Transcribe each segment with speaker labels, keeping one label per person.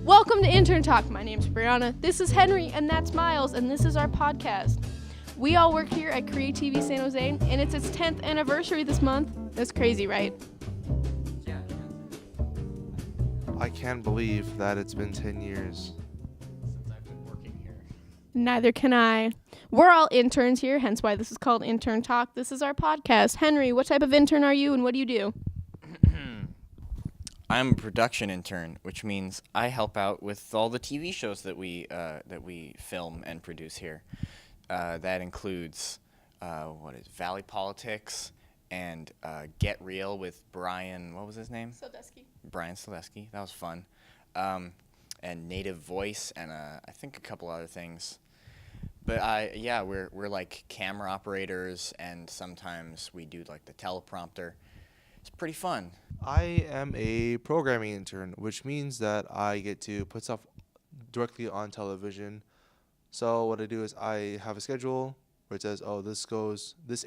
Speaker 1: Welcome to Intern Talk. My name's Brianna. This is Henry, and that's Miles, and this is our podcast. We all work here at Creativity San Jose, and it's its 10th anniversary this month. That's crazy, right?
Speaker 2: Yeah.
Speaker 3: I can't believe that it's been 10 years.
Speaker 2: Since I've been working here.
Speaker 1: Neither can I. We're all interns here, hence why this is called Intern Talk. This is our podcast. Henry, what type of intern are you, and what do you do?
Speaker 2: I'm a production intern, which means I help out with all the TV shows that we film and produce here. That includes Valley Politics and Get Real with Brian. What was his name? Brian Soleski. That was fun. And Native Voice and I think a couple other things. But we're like camera operators, and sometimes we do like the teleprompter. It's pretty fun.
Speaker 3: I am a programming intern, which means that I get to put stuff directly on television. So what I do is I have a schedule where it says, oh, this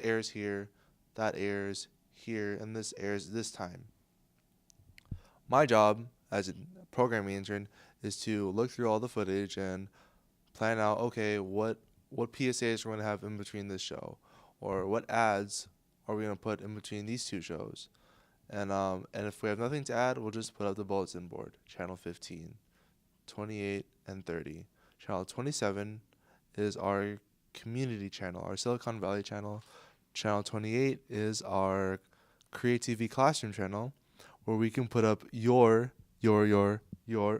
Speaker 3: airs here, that airs here, and this airs this time. My job as a programming intern is to look through all the footage and plan out, okay, what PSAs we're going to have in between this show, or what ads are we going to put in between these two shows. And if we have nothing to add, we'll just put up the bulletin board. Channel 15, 28, and 30. Channel 27 is our community channel, our Silicon Valley channel. Channel 28 is our Creativity Classroom channel, where we can put up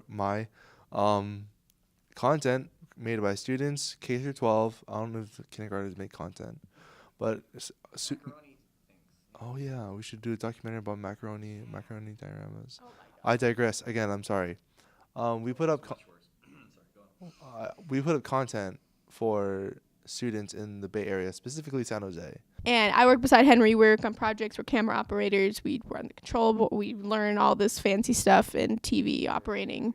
Speaker 3: my content made by students K through 12. I don't know if kindergartners make content, but oh yeah, we should do a documentary about macaroni dioramas. Oh I digress. Again, I'm sorry. We put up content for students in the Bay Area, specifically San Jose.
Speaker 1: And I work beside Henry. We work on projects. We're camera operators. We run the control. We learn all this fancy stuff in TV operating.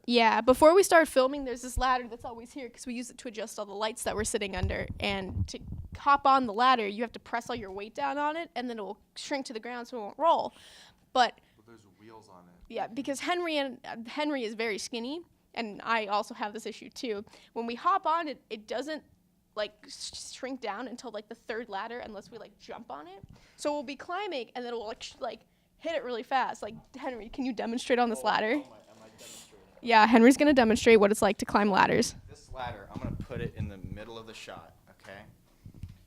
Speaker 1: Yeah, before we start filming, there's this ladder that's always here because we use it to adjust all the lights that we're sitting under. And to hop on the ladder, you have to press all your weight down on it, and then it will shrink to the ground so it won't roll. But
Speaker 3: there's wheels on it.
Speaker 1: Yeah, because Henry is very skinny, and I also have this issue too. When we hop on it, it doesn't shrink down until the third ladder unless we jump on it. So we'll be climbing, and then it will hit it really fast. Henry, can you demonstrate on this ladder?
Speaker 2: Am I demonstrating?
Speaker 1: Yeah, Henry's going to demonstrate what it's like to climb ladders.
Speaker 2: This ladder, I'm going to put it in the middle of the shot, okay?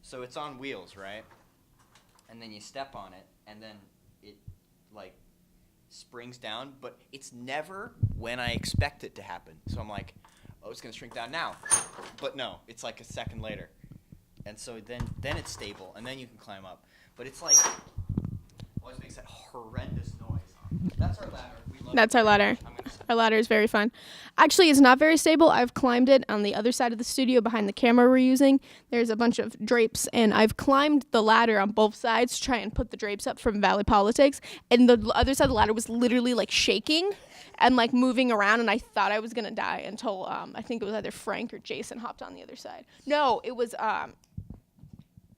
Speaker 2: So it's on wheels, right? And then you step on it, and then it, springs down, but it's never when I expect it to happen. So I'm like, oh, it's going to shrink down now. But no, it's a second later. And so then it's stable, and then you can climb up. But it's always makes that horrendous noise. That's our ladder.
Speaker 1: That's our ladder. Our ladder is very fun. Actually, it's not very stable. I've climbed it on the other side of the studio behind the camera we're using. There's a bunch of drapes, and I've climbed the ladder on both sides to try and put the drapes up from Valley Politics. And the other side of the ladder was literally shaking and moving around, and I thought I was going to die until I think it was either Frank or Jason hopped on the other side. No, it was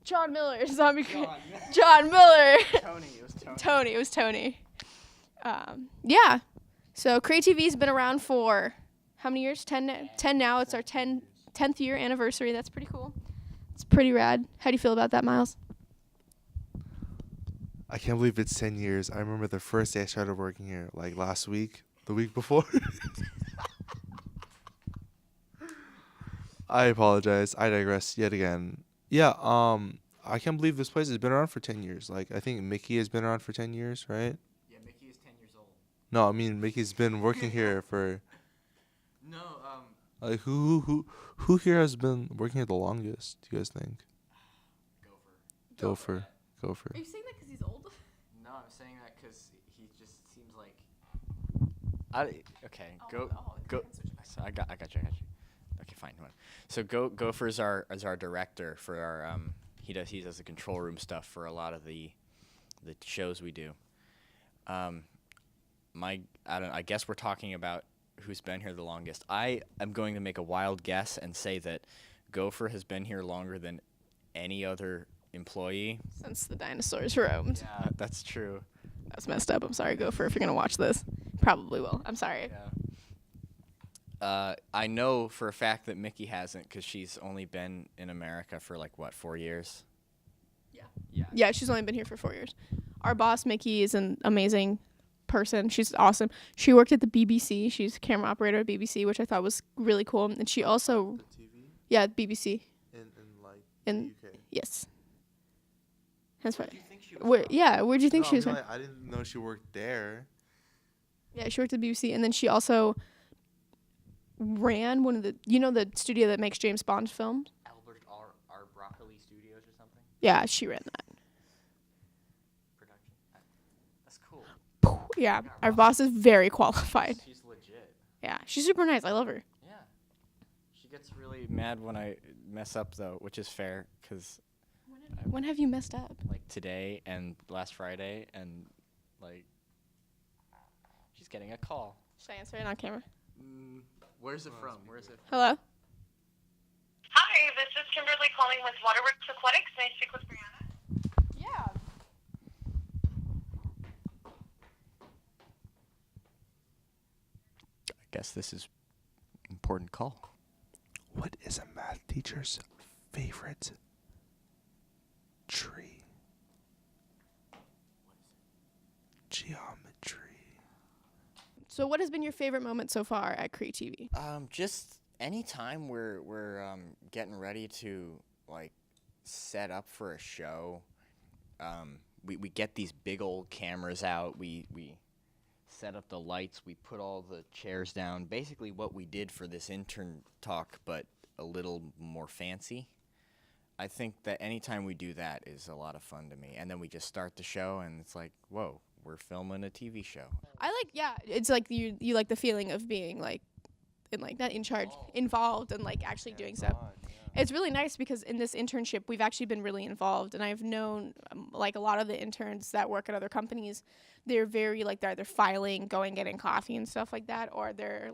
Speaker 1: John Miller. John Miller.
Speaker 2: Tony. It was Tony.
Speaker 1: Tony. It was Tony. Yeah. So Creativity's been around for how many years? 10 now. It's our 10th year anniversary. That's pretty cool. It's pretty rad. How do you feel about that, Miles?
Speaker 3: I can't believe it's 10 years. I remember the first day I started working here, last week, the week before. I apologize. I digress yet again. Yeah, I can't believe this place has been around for 10 years. I think Mickey has been around for 10 years, right?
Speaker 2: Yeah, Mickey is 10 years old.
Speaker 3: No, I mean Mickey's been working here for.
Speaker 2: No,
Speaker 3: who here has been working here the longest? Do you guys think? Gopher.
Speaker 1: Are you saying that because he's old?
Speaker 2: No, I'm saying that because he just seems like. Go. So I got you. Okay, fine. So Gopher is our director for our he does the control room stuff for a lot of the shows we do. I guess we're talking about who's been here the longest. I am going to make a wild guess and say that Gopher has been here longer than any other employee.
Speaker 1: Since the dinosaurs roamed.
Speaker 2: Yeah, that's true.
Speaker 1: That's messed up. I'm sorry, Gopher, if you're going to watch this. Probably will. I'm sorry.
Speaker 2: Yeah. I know for a fact that Mickey hasn't, because she's only been in America for 4 years.
Speaker 1: Yeah, she's only been here for 4 years. Our boss, Mickey, is an amazing person. She's awesome. She worked at the BBC. She's a camera operator at BBC, which I thought was really cool. And she also...
Speaker 3: The TV
Speaker 1: Yeah, BBC.
Speaker 3: in the UK.
Speaker 1: Yes. That's right.
Speaker 2: Where'd
Speaker 1: Where'd you think she was from?
Speaker 3: I didn't know she worked there.
Speaker 1: Yeah, she worked at the BBC. And then she also ran one of the... the studio that makes James Bond films?
Speaker 2: Albert R. Broccoli Studios or something?
Speaker 1: Yeah, she ran that.
Speaker 2: Production. That's cool.
Speaker 1: Yeah, our boss is very qualified.
Speaker 2: She's legit.
Speaker 1: Yeah, she's super nice. I love her.
Speaker 2: Yeah. She gets really mad when I mess up, though, which is fair, because...
Speaker 1: When have you messed up?
Speaker 2: Today and last Friday, and, she's getting a call.
Speaker 1: Should I answer it on camera?
Speaker 2: Where's it from?
Speaker 1: Hello?
Speaker 4: Hi, this is Kimberly calling with Waterworks Aquatics. May I speak with Brianna?
Speaker 1: Yeah.
Speaker 2: I guess this is an important call.
Speaker 3: What is a math teacher's favorite tree? Geometry.
Speaker 1: So what has been your favorite moment so far at Cree TV?
Speaker 2: Just any time we're getting ready to set up for a show, we get these big old cameras out. We set up the lights. We put all the chairs down. Basically, what we did for this intern talk, but a little more fancy. I think that anytime we do that is a lot of fun to me. And then we just start the show, and it's like, whoa, we're filming a TV show.
Speaker 1: It's like you like the feeling of being not in charge, involved and actually doing stuff. It's really nice because in this internship we've actually been really involved, and I've known a lot of the interns that work at other companies, they're very they're either filing, going getting coffee and stuff like that, or they're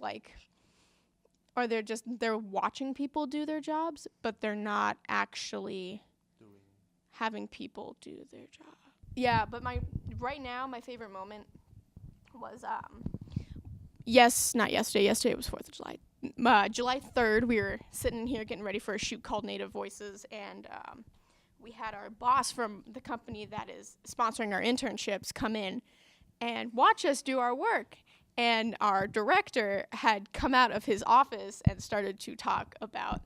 Speaker 1: they're watching people do their jobs, but they're not actually having people do their job. Yeah, but right now my favorite moment was not yesterday. Yesterday was 4th of July. July 3rd, we were sitting here getting ready for a shoot called Native Voices, and we had our boss from the company that is sponsoring our internships come in and watch us do our work. And our director had come out of his office and started to talk about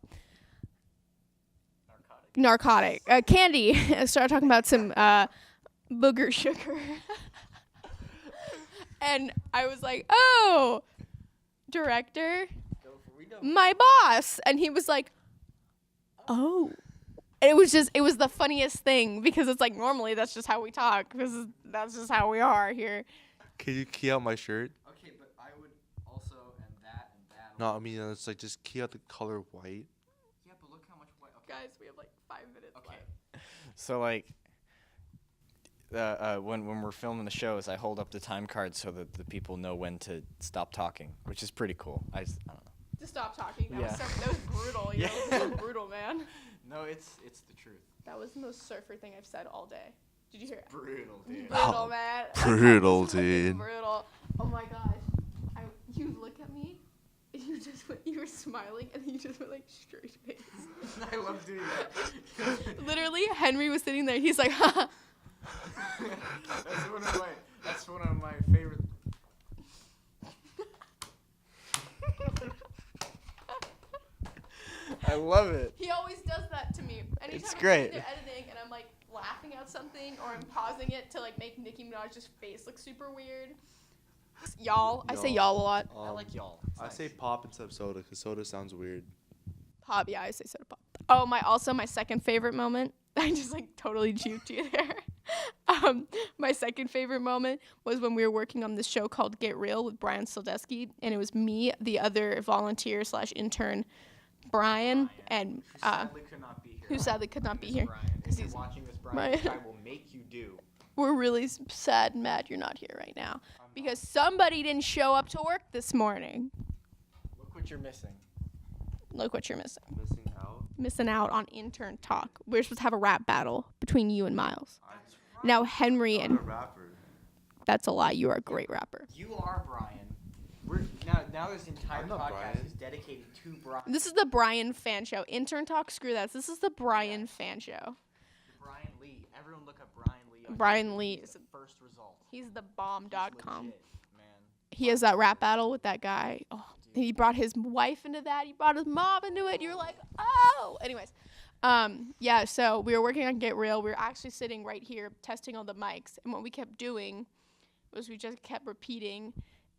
Speaker 1: candy. Started talking about some booger sugar. And I was like, oh, director, my boss. And he was like, oh. And it was the funniest thing, because it's normally that's just how we talk, because that's just how we are here.
Speaker 3: Can you key out my shirt?
Speaker 2: Okay, but I would also, and that.
Speaker 3: No, I mean, it's just key out the color white.
Speaker 2: Yeah, but look how much white. Okay.
Speaker 1: Guys, we have 5 minutes left.
Speaker 2: So when we're filming the shows, I hold up the time card so that the people know when to stop talking, which is pretty cool. I don't know.
Speaker 1: To stop talking. That
Speaker 2: Yeah.
Speaker 1: was brutal.
Speaker 2: Yeah.
Speaker 1: That was so brutal, man.
Speaker 2: No, it's the truth.
Speaker 1: That was the most surfer thing I've said all day. Did you hear it?
Speaker 2: Brutal, dude.
Speaker 1: Brutal, man.
Speaker 3: Brutal,
Speaker 1: Fucking
Speaker 3: dude.
Speaker 1: Brutal. Oh my gosh. You look at me, and you were smiling, and then you just went straight face.
Speaker 2: I love doing that.
Speaker 1: Literally, Henry was sitting there. He's like, ha.
Speaker 2: That's one of my favorite. I love it.
Speaker 1: He always does that to me. Anytime
Speaker 2: It's
Speaker 1: I'm
Speaker 2: great.
Speaker 1: sitting there editing and I'm laughing at something, or I'm pausing it to make Nicki Minaj's face look super weird. Y'all. I say y'all a lot.
Speaker 2: I like y'all.
Speaker 3: I say pop instead of soda because soda sounds weird.
Speaker 1: Pop, yeah, I say soda pop. Oh, my second favorite moment. I just totally juked you there. My second favorite moment was when we were working on this show called Get Real with Brian Soldesky, and it was me, the other volunteer / intern, Brian, and who sadly could not be here.
Speaker 2: If you're watching this, Brian, I will make you do.
Speaker 1: We're really sad and mad you're not here right now because somebody didn't show up to work this morning.
Speaker 2: Look what you're missing.
Speaker 1: Look what you're missing.
Speaker 3: Missing out?
Speaker 1: Missing out on Intern Talk. We're supposed to have a rap battle between you and Miles. Now Henry
Speaker 3: I'm
Speaker 1: and
Speaker 3: a rapper.
Speaker 1: that's a lie. You are a great rapper.
Speaker 2: You are Brian.
Speaker 5: Now this entire
Speaker 3: I'm not
Speaker 5: podcast
Speaker 3: Brian.
Speaker 5: is dedicated to Brian.
Speaker 1: This is the Brian fan show. Intern Talk, screw that. This is the Brian fan show.
Speaker 5: Brian Lee. Everyone look up Brian Lee. On
Speaker 1: Brian
Speaker 5: YouTube.
Speaker 1: Lee
Speaker 5: He's
Speaker 1: is
Speaker 5: the first result.
Speaker 1: He's the
Speaker 5: He's
Speaker 1: bomb.com.
Speaker 5: legit, man.
Speaker 1: He has that rap battle with that guy. Oh, he brought his wife into that. He brought his mom into it. You're like, oh. Anyways, yeah. So we were working on Get Real. We were actually sitting right here testing all the mics, and what we kept doing was we just kept repeating,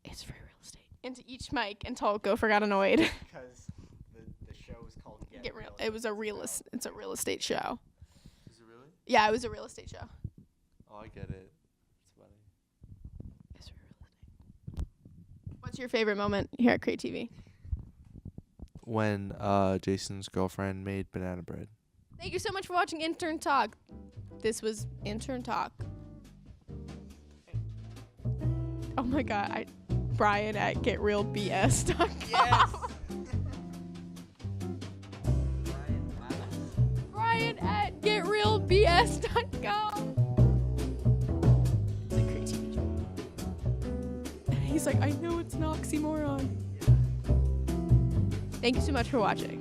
Speaker 1: "It's free real estate," into each mic until Gopher got annoyed.
Speaker 5: Because the show is called
Speaker 1: Get Real. It was a It's a real estate show.
Speaker 3: Is it really?
Speaker 1: Yeah, it was a real estate show.
Speaker 3: Oh, I get it. It's funny.
Speaker 1: It's free real estate. What's your favorite moment here at Crate TV?
Speaker 3: When Jason's girlfriend made banana bread.
Speaker 1: Thank you so much for watching Intern Talk. This was Intern Talk. Oh my God, Brian at GetRealBS.com.
Speaker 5: Yes.
Speaker 1: Brian at GetRealBS.com. It's a Crate TV joke. He's like, I know it's an oxymoron. Thank you so much for watching.